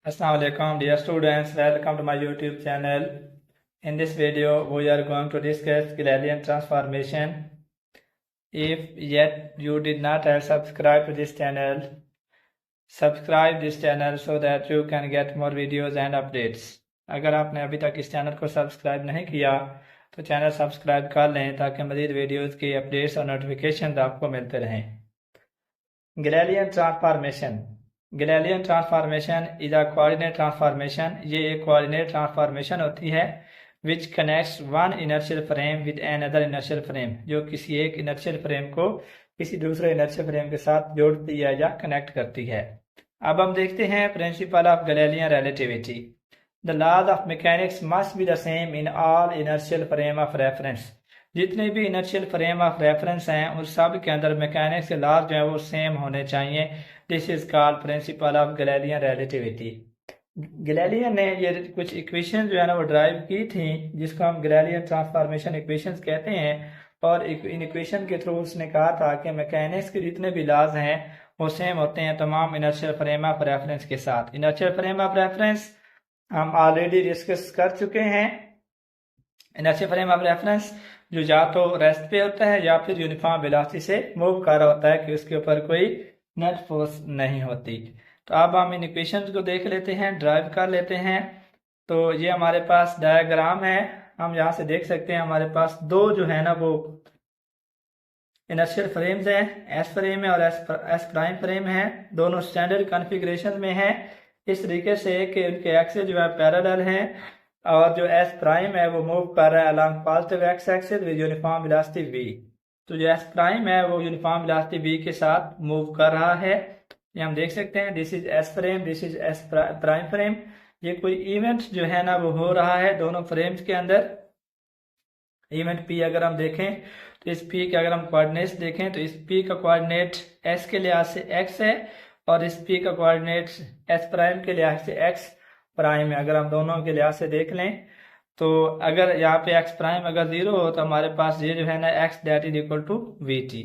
Assalamu alaikum dear students, welcome to my YouTube channel. In this video we are going to discuss Galilean transformation. If yet you did not have subscribed to this channel, subscribe this channel so that you can get more videos and updates. अगर आपने अभी तक इस channel को subscribe नहीं किया तो channel subscribe कर लें ताकि मज़ीद वीडियोज़ की अपडेट्स और नोटिफिकेशन आपको मिलते रहें। Galilean transformation. Galilean transformation is a coordinate transformation. ये एक coordinate transformation होती है which connects one inertial frame with another inertial frame, जो किसी एक inertial frame को किसी दूसरे inertial frame के साथ जोड़ती है या कनेक्ट करती है। अब हम देखते हैं principle of Galilean relativity. The laws of mechanics must be the same in all inertial frame of reference. जितने भी इनर्शियल फ्रेम ऑफ रेफरेंस हैं उन सब के अंदर मैकेनिक्स के लॉज जो है वो सेम होने चाहिए। This is called principle of Galilean relativity. Galilean ने ये कुछ इक्वेशन जो है ना वो ड्राइव की थी जिसको हम गैलीलियन ट्रांसफॉर्मेशन इक्वेशंस कहते हैं, और इन इक्वेशन के थ्रू उसने कहा था कि मैकेनिक्स के जितने भी लॉज हैं वो सेम होते हैं तमाम इनर्शियल फ्रेम ऑफ रेफरेंस के साथ। इनर्शियल फ्रेम ऑफ रेफरेंस हम ऑलरेडी डिस्कस कर चुके हैं। इनर्शियल फ्रेम ऑफ रेफरेंस जो या तो रेस्ट पे होता है या फिर यूनिफॉर्म वेलोसिटी से मूव कर रहा होता है कि उसके ऊपर कोई नेट फोर्स नहीं होती। तो अब हम इन इक्वेशंस को देख लेते हैं, ड्राइव कर लेते हैं। तो ये हमारे पास डायग्राम है, हम यहाँ से देख सकते हैं हमारे पास दो जो है ना वो इनर्शियल फ्रेम्स हैं, एस फ्रेम है और एस प्राइम फ्रेम है। दोनों स्टैंडर्ड कॉन्फ़िगरेशन में हैं इस तरीके से कि उनके एक्सेस जो है पैरेलल हैं और जो एस प्राइम है वो मूव कर रहा है along positive x axis with uniform velocity v। तो जो एस प्राइम है वो यूनिफॉर्म वेलोसिटी v के साथ मूव कर रहा है। ये हम देख सकते हैं, this is S frame, this is S prime frame. ये कोई इवेंट जो है ना वो हो रहा है दोनों फ्रेम्स के अंदर। इवेंट p अगर हम देखें तो इस p के अगर हम कोऑर्डिनेट्स देखें तो इस p का कोऑर्डिनेट s के लिहाज से x है और इस p का कोऑर्डिनेट s प्राइम के लिहाज से x प्राइम है। अगर हम दोनों के लिहाज से देख लें तो अगर यहाँ पे x प्राइम अगर 0 हो तो हमारे पास ये जो है ना x that is equal to vt।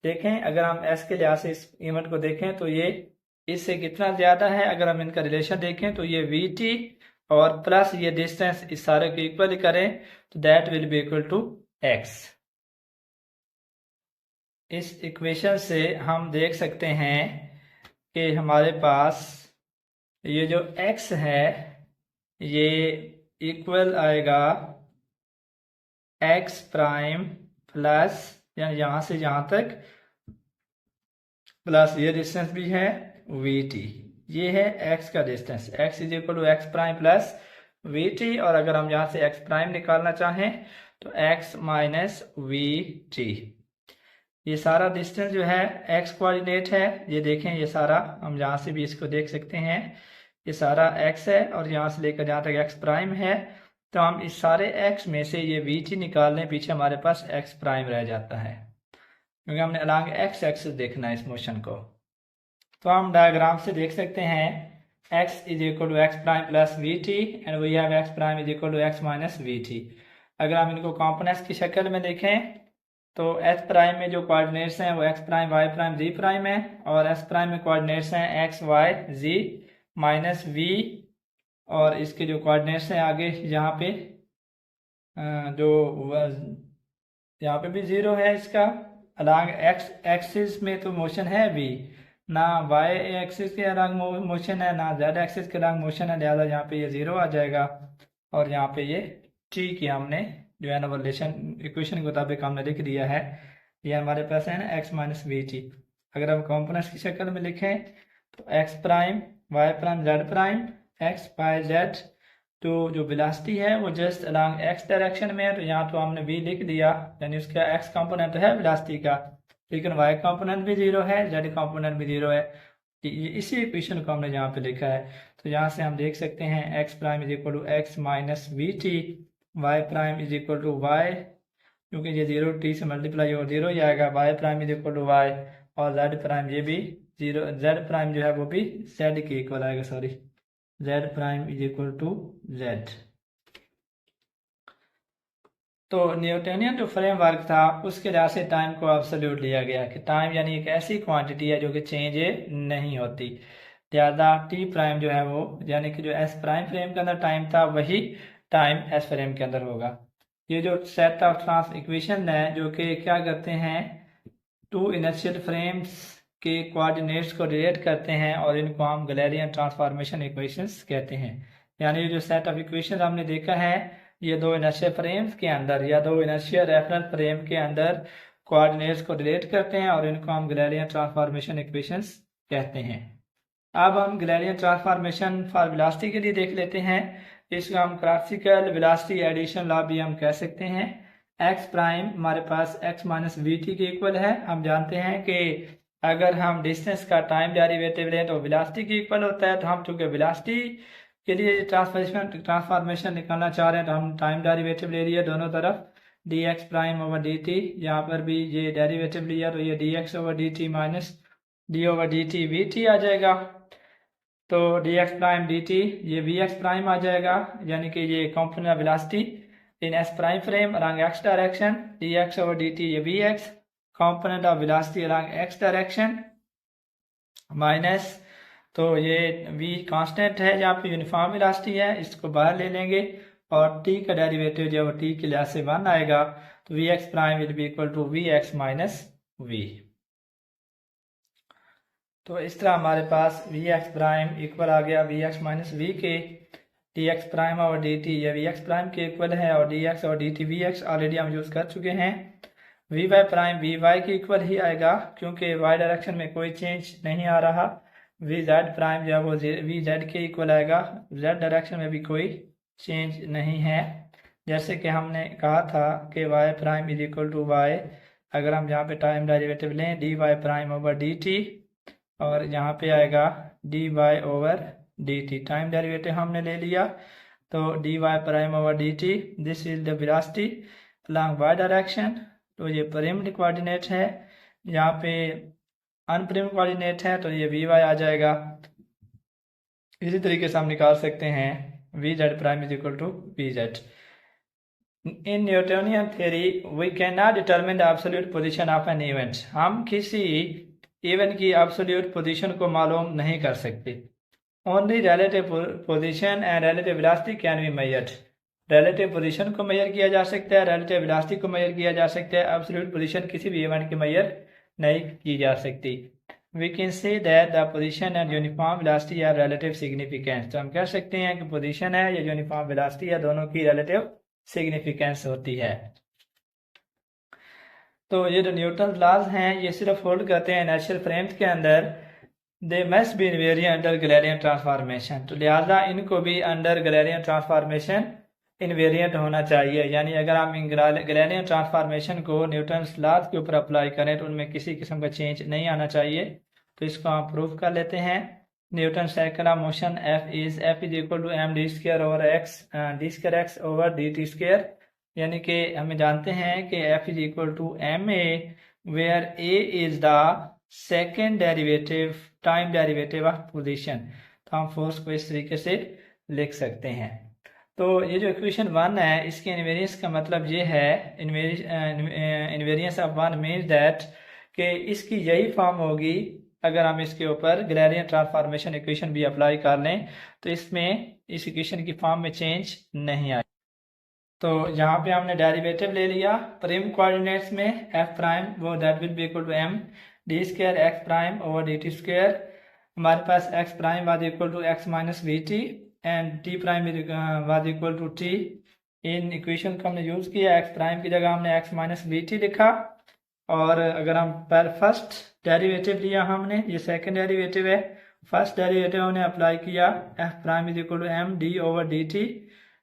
देखें अगर हम s के लिहाज से इस इवेंट को देखें तो ये इससे कितना ज़्यादा है। अगर हम इनका रिलेशन देखें तो ये vt और प्लस ये डिस्टेंस इस सारे को इक्वल करें तो that will be equal to x। इस इक्वेशन से हम देख सकते हैं कि हमारे पास ये जो x है ये इक्वल आएगा x प्राइम प्लस यानी यहाँ से यहाँ तक प्लस ये डिस्टेंस भी है vt। ये है x का distance, x is equal to X prime plus vt। और अगर हम यहाँ से x प्राइम निकालना चाहें तो x माइनस vt। ये सारा डिस्टेंस जो है x कोऑर्डिनेट है, ये देखें ये सारा हम यहाँ से भी इसको देख सकते हैं, ये सारा x है और यहाँ से लेकर जहाँ तक x प्राइम है। तो हम इस सारे x में से ये vt निकाल लें, पीछे हमारे पास x प्राइम रह जाता है क्योंकि हमने अलॉन्ग x एक्सिस देखना है इस मोशन को। तो हम डायग्राम से देख सकते हैं x is equal to X prime plus vt and we have x prime is equal to x minus vt। अगर हम इनको कॉम्पोनेंट्स की शक्ल में देखें तो एच प्राइम में जो कोऑर्डिनेट्स हैं वो X prime Y prime Z prime है और एस प्राइम में कोऑर्डिनेट्स हैं X Y Z minus V. और इसके जो कोऑर्डिनेट्स हैं आगे यहाँ पे जो यहाँ पे भी 0 है इसका। अलॉन्ग एक्स एक्सिस में तो मोशन है भी ना, वाई एक्सिस के अलॉन्ग मोशन है ना जेड एक्सिस के अलॉन्ग मोशन है, लिहाजा यहाँ पे ये 0 आ जाएगा। और यहाँ पे ये टी की हमने जो है ना रिलेशन इक्वेशन के मुताबिक हमने लिख दिया है। ये हमारे पास है ना x माइनस वी टी। अगर हम कॉम्पोनेंट्स की शक्ल में लिखें तो x prime y prime z prime x by z। तो जो वेलोसिटी है वो जस्ट अलॉन्ग x डायरेक्शन में है, तो यहाँ तो हमने v लिख दिया यानी उसका x कंपोनेंट है वेलोसिटी का, लेकिन y कंपोनेंट भी 0 है, z कंपोनेंट भी 0 है। इसी इक्वेशन को हमने यहाँ पे लिखा है। तो यहाँ से हम देख सकते हैं x prime is equal to x minus V T, y prime is equal to y, क्योंकि ये 0 t से मल्टीप्लाई और 0 ही आएगा, y prime is equal to y और z प्राइम ये भी 0, z प्राइम जो है वो भी z के इक्वल आएगा, sorry z prime is equal to z। तो न्यूटनियन जो फ्रेमवर्क था उसके लिहाज से टाइम को एब्सोल्यूट लिया गया कि टाइम यानी एक ऐसी क्वांटिटी है जो कि चेंज नहीं होती। लिहाजा टी प्राइम जो है वो यानी कि जो एस प्राइम फ्रेम के अंदर टाइम था वही टाइम एस फ्रेम के अंदर होगा। ये जो सेट ऑफ ट्रांस इक्वेशन है जो कि क्या करते हैं, टू इनर्शियल फ्रेम्स के कोऑर्डिनेट्स को रिलेट करते हैं और इनको हम गैलेलियन ट्रांसफॉर्मेशन इक्वेशंस कहते हैं। यानी ये जो सेट ऑफ इक्वेशन हमने देखा है ये दो इनर्शियल फ्रेम्स के अंदर या दो इनर्शियल रेफरेंस फ्रेम के अंदर कोऑर्डिनेट्स को रिलेट करते हैं और इनको हम गैलेलियन ट्रांसफॉर्मेशन इक्वेशंस कहते हैं। अब हम गैलेलियन ट्रांसफॉर्मेशन फॉर वेलोसिटी के लिए देख लेते हैं। इसको हम क्लासिकल वेलोसिटी एडिशन लॉ भी हम कह सकते हैं। एक्स प्राइम हमारे पास एक्स माइनस वी टी के इक्वल है। हम जानते हैं कि अगर हम डिस्टेंस का टाइम डेरिवेटिव लें तो वेलोसिटी के इक्वल होता है। तो हम चूंकि वेलोसिटी के लिए ट्रांसफॉर्मेशन निकालना चाह रहे हैं तो हम टाइम डेरिवेटिव ले लिए दोनों तरफ, D X prime over D T. यहाँ पर भी ये डेरिवेटिव लिया तो ये D X over D T minus D over D T V T आ जाएगा। तो D X prime D T ये वी एक्स प्राइम आ जाएगा, यानी कि ये component of velocity in S prime frame along X direction, D X over D T ये V X component of velocity along X direction minus, तो ये v constant है जहाँ पे यूनिफॉर्म वेलोसिटी है इसको बाहर ले लेंगे और t का डेरिवेटिव जो है t के लिहाज से 1 आएगा। तो V X prime will be equal to V X minus V. तो इस तरह हमारे पास वी एक्स प्राइम इक्वल आ गया वी एक्स माइनस वी के, डी एक्स प्राइम और डी टी ये वी एक्स प्राइम के इक्वल है और डी एक्स और D T V X already हम यूज़ कर चुके हैं। V Y prime V Y के इक्वल ही आएगा क्योंकि वाई डायरेक्शन में कोई चेंज नहीं आ रहा। वी जेड प्राइम जो है वो वी जेड के इक्वल आएगा, जेड डायरेक्शन में भी कोई चेंज नहीं है। जैसे कि हमने कहा था कि Y prime is equal to Y, अगर हम यहाँ पे टाइम डेरिवेटिव लें D Y prime over D T और यहाँ पे आएगा D Y over D T, time derivative हमने ले लिया तो D Y prime over D T this is the velocity along Y direction. तो ये प्राइम्ड कोऑर्डिनेट है, यहाँ पे अनप्राइम्ड कोऑर्डिनेट है तो ये वी वाई आ जाएगा। इसी तरीके से हम निकाल सकते हैं V Z prime is equal to V Z. In Newtonian theory we can not determine the absolute position of an event. हम किसी इवेंट की एब्सोल्यूट पोजीशन को मालूम नहीं कर सकते। Only relative position and relative velocity can be measured. Relative position को major किया जा सकता है, रिलेटिव वेलोसिटी को मेजर किया जा सकता है, एब्सोल्यूट पोजीशन किसी भी इवेंट की मेजर नहीं की जा सकती। We can say that the position and uniform velocity have relative significance. तो हम कह सकते हैं कि पोजीशन है या यूनिफॉर्म वेलोसिटी है दोनों की रिलेटिव सिग्निफिकेंस होती है। तो ये जो न्यूटन लॉज हैं ये सिर्फ होल्ड करते हैं इनर्शियल फ्रेम्स के अंदर। They must be invariant under Galilean transformation, तो लिहाजा इनको भी अंडर गैलेलियन ट्रांसफॉर्मेशन इनवेरिएंट होना चाहिए। यानी अगर हम गैलेलियन ट्रांसफॉर्मेशन को न्यूटन लॉज के ऊपर अप्लाई करें तो उनमें किसी किस्म का चेंज नहीं आना चाहिए। तो इसको हम प्रूव कर लेते हैं। Newton cycle of motion F is equal to M D square over X D square X over D T square, यानी कि हमें जानते हैं कि F is equal to M A where A is the second derivative time derivative of position. तो हम force को इस तरीके से लिख सकते हैं। तो ये जो इक्वेशन 1 है इसके इनवेरियंस का मतलब ये है, इनवेरियंस ऑफ 1 मीन्स दैट कि इसकी यही फॉर्म होगी अगर हम इसके ऊपर गैलेलियन ट्रांसफॉर्मेशन इक्वेशन भी अप्लाई कर लें तो इसमें इस इक्वेशन की फॉर्म में चेंज नहीं आए। तो यहाँ पे हमने डेरिवेटिव ले लिया प्राइम कोऑर्डिनेट्स में एफ प्राइम वो that will be equal to M D square X prime over D T square. हमारे पास X prime was equal to X minus V T and T prime was equal to T. इन equation को हमने use किया, ex prime की जगह हमने x minus V T लिखा और अगर हम फर्स्ट डेरिवेटिव लिया हमने, ये सेकंड डेरिवेटिव है, फर्स्ट डेरिवेटिव हमने अप्लाई किया F prime is equal to M D over D T,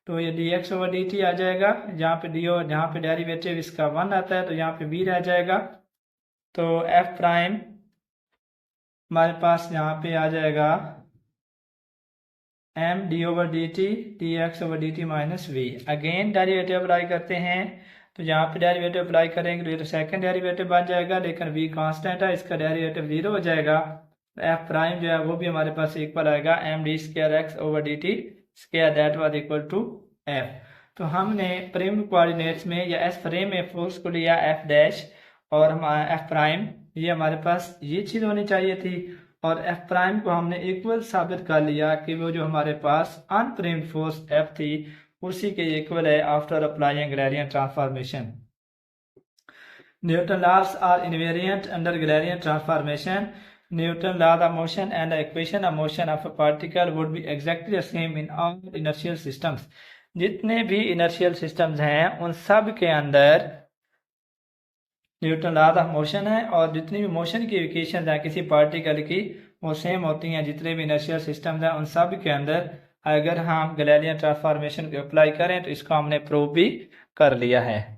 तो ये D X over D T आ जाएगा। जहाँ पे डी ओवर जहाँ पे डेरिवेटिव इसका 1 आता है तो यहाँ पे बी रह जाएगा। तो एफ प्राइम हमारे पास यहाँ पे आ जाएगा M D over D T D X over D T minus V. Again derivative apply करते हैं तो यहाँ पे डेरिवेटिव अप्लाई करेंगे तो ये तो सेकंड डेरिवेटिव बन जाएगा, लेकिन v कांस्टेंट है इसका डेरिवेटिव 0 हो जाएगा। एफ प्राइम जो है वो भी हमारे पास इक्वल आएगा M D square X over D T square that was equal to F. तो हमने प्राइम कोऑर्डिनेट्स में या एस फ्रेम में फोर्स को लिया एफ डैश और हमारा एफ प्राइम, ये हमारे पास ये चीज़ होनी चाहिए थी और एफ प्राइम को हमने इक्वल साबित कर लिया कि वो जो हमारे पास अनप्राइम्ड फोर्स एफ थी उसी के इक्वल है after applying Galilean transformation. Newton laws are invariant under Galilean transformation. Newton law of motion and the equation of motion of a particle would be exactly the same in all inertial systems. जितने भी inertial systems हैं उन सब के अंदर Newton law of motion है और जितनी भी मोशन की इक्वेशन है किसी पार्टिकल की वो सेम होती हैं। जितने भी इनर्शियल सिस्टम्स हैं उन सब के अंदर अगर हम गैलीलियन ट्रांसफॉर्मेशन को अप्लाई करें तो इसको हमने प्रूव भी कर लिया है।